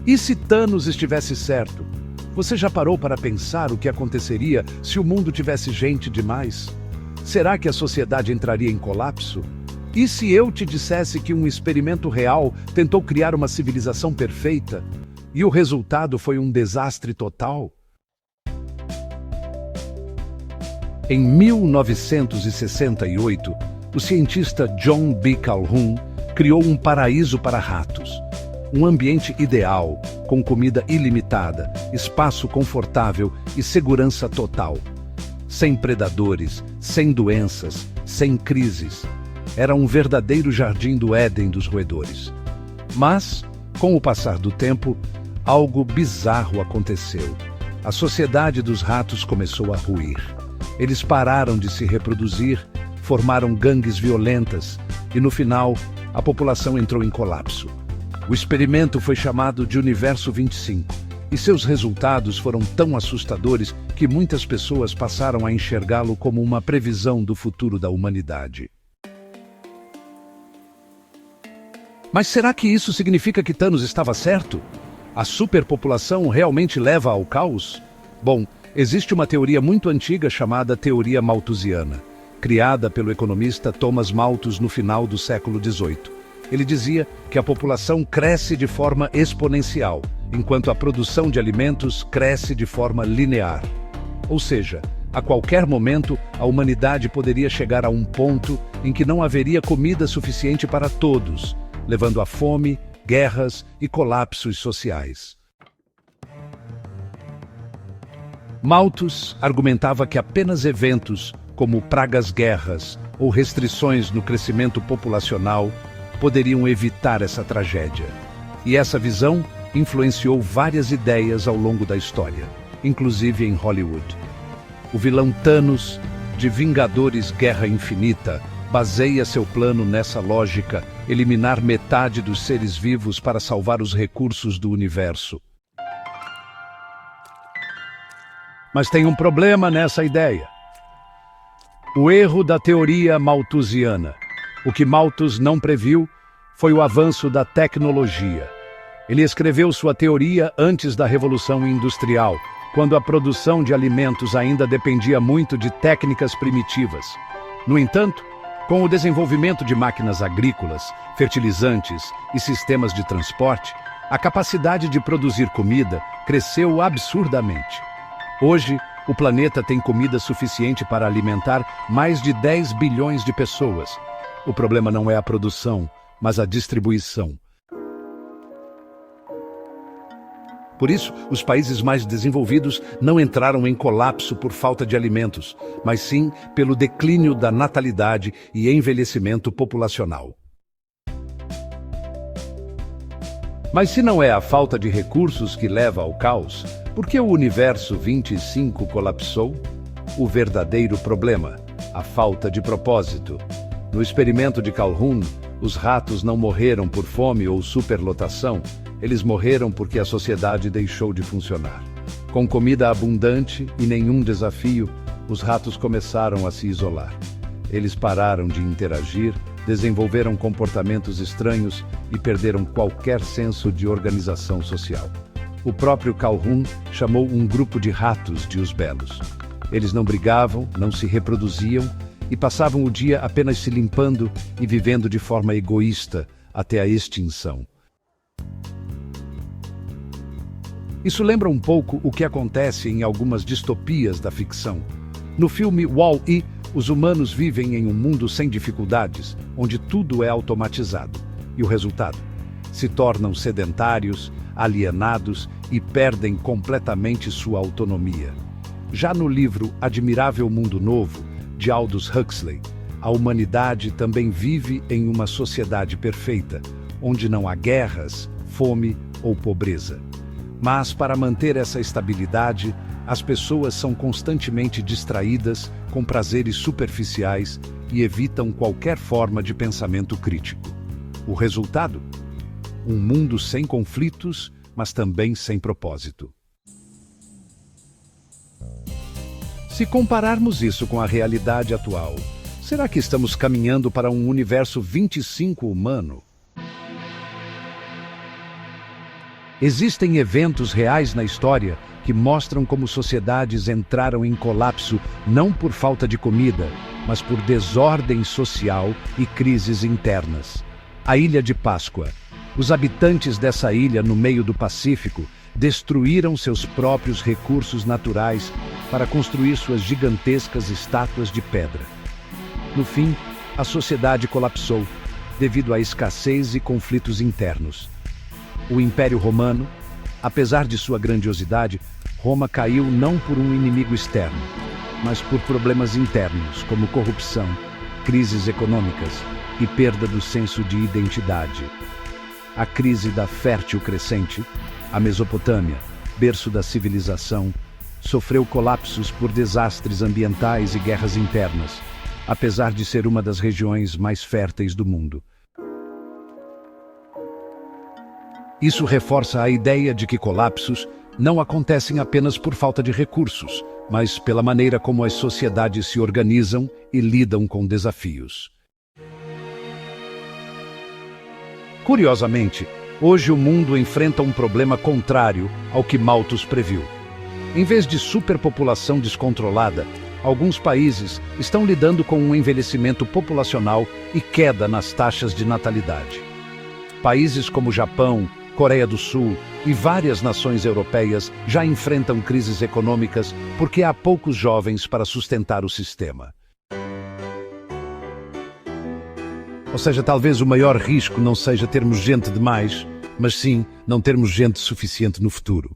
E se Thanos estivesse certo? Você já parou para pensar o que aconteceria se o mundo tivesse gente demais? Será que a sociedade entraria em colapso? E se eu te dissesse que um experimento real tentou criar uma civilização perfeita e o resultado foi um desastre total? Em 1968, o cientista John B. Calhoun criou um paraíso para ratos. Um ambiente ideal, com comida ilimitada, espaço confortável e segurança total. Sem predadores, sem doenças, sem crises. Era um verdadeiro jardim do Éden dos roedores. Mas, com o passar do tempo, algo bizarro aconteceu. A sociedade dos ratos começou a ruir. Eles pararam de se reproduzir, formaram gangues violentas e, no final, a população entrou em colapso. O experimento foi chamado de Universo 25, e seus resultados foram tão assustadores que muitas pessoas passaram a enxergá-lo como uma previsão do futuro da humanidade. Mas será que isso significa que Thanos estava certo? A superpopulação realmente leva ao caos? Bom, existe uma teoria muito antiga chamada Teoria Malthusiana, criada pelo economista Thomas Malthus no final do século XVIII. Ele dizia que a população cresce de forma exponencial, enquanto a produção de alimentos cresce de forma linear. Ou seja, a qualquer momento, a humanidade poderia chegar a um ponto em que não haveria comida suficiente para todos, levando a fome, guerras e colapsos sociais. Malthus argumentava que apenas eventos como pragas, guerras ou restrições no crescimento populacional poderiam evitar essa tragédia. E essa visão influenciou várias ideias ao longo da história, inclusive em Hollywood. O vilão Thanos, de Vingadores Guerra Infinita, baseia seu plano nessa lógica: eliminar metade dos seres vivos para salvar os recursos do universo. Mas tem um problema nessa ideia. O erro da teoria malthusiana. O que Malthus não previu foi o avanço da tecnologia. Ele escreveu sua teoria antes da Revolução Industrial, quando a produção de alimentos ainda dependia muito de técnicas primitivas. No entanto, com o desenvolvimento de máquinas agrícolas, fertilizantes e sistemas de transporte, a capacidade de produzir comida cresceu absurdamente. Hoje, o planeta tem comida suficiente para alimentar mais de 10 bilhões de pessoas. O problema não é a produção, mas a distribuição. Por isso, os países mais desenvolvidos não entraram em colapso por falta de alimentos, mas sim pelo declínio da natalidade e envelhecimento populacional. Mas se não é a falta de recursos que leva ao caos, por que o Universo 25 colapsou? O verdadeiro problema: a falta de propósito. No experimento de Calhoun, os ratos não morreram por fome ou superlotação, eles morreram porque a sociedade deixou de funcionar. Com comida abundante e nenhum desafio, os ratos começaram a se isolar. Eles pararam de interagir, desenvolveram comportamentos estranhos e perderam qualquer senso de organização social. O próprio Calhoun chamou um grupo de ratos de os belos. Eles não brigavam, não se reproduziam e passavam o dia apenas se limpando e vivendo de forma egoísta até a extinção. Isso lembra um pouco o que acontece em algumas distopias da ficção. No filme Wall-E, os humanos vivem em um mundo sem dificuldades, onde tudo é automatizado. E o resultado? Se tornam sedentários, alienados e perdem completamente sua autonomia. Já no livro Admirável Mundo Novo, de Aldous Huxley, a humanidade também vive em uma sociedade perfeita, onde não há guerras, fome ou pobreza. Mas, para manter essa estabilidade, as pessoas são constantemente distraídas com prazeres superficiais e evitam qualquer forma de pensamento crítico. O resultado? Um mundo sem conflitos, mas também sem propósito. Se compararmos isso com a realidade atual, será que estamos caminhando para um universo 25 humano? Existem eventos reais na história que mostram como sociedades entraram em colapso não por falta de comida, mas por desordem social e crises internas. A Ilha de Páscoa. Os habitantes dessa ilha no meio do Pacífico destruíram seus próprios recursos naturais para construir suas gigantescas estátuas de pedra. No fim, a sociedade colapsou devido à escassez e conflitos internos. O Império Romano, apesar de sua grandiosidade, Roma caiu não por um inimigo externo, mas por problemas internos, como corrupção, crises econômicas e perda do senso de identidade. A crise da fértil crescente, a Mesopotâmia, berço da civilização, sofreu colapsos por desastres ambientais e guerras internas, apesar de ser uma das regiões mais férteis do mundo. Isso reforça a ideia de que colapsos não acontecem apenas por falta de recursos, mas pela maneira como as sociedades se organizam e lidam com desafios. Curiosamente, hoje o mundo enfrenta um problema contrário ao que Malthus previu. Em vez de superpopulação descontrolada, alguns países estão lidando com um envelhecimento populacional e queda nas taxas de natalidade. Países como Japão, Coreia do Sul e várias nações europeias já enfrentam crises econômicas porque há poucos jovens para sustentar o sistema. Ou seja, talvez o maior risco não seja termos gente demais, mas sim não termos gente suficiente no futuro.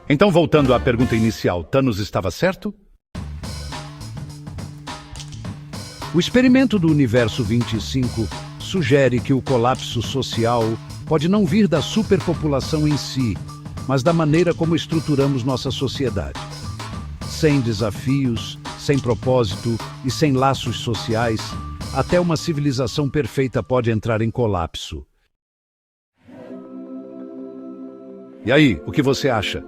Então, voltando à pergunta inicial, Thanos estava certo? O experimento do Universo 25 sugere que o colapso social pode não vir da superpopulação em si, mas da maneira como estruturamos nossa sociedade. Sem desafios, sem propósito e sem laços sociais, até uma civilização perfeita pode entrar em colapso. E aí, o que você acha?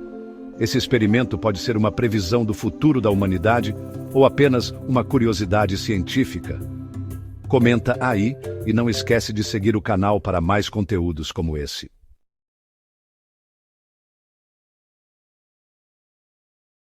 Esse experimento pode ser uma previsão do futuro da humanidade ou apenas uma curiosidade científica? Comenta aí e não esquece de seguir o canal para mais conteúdos como esse.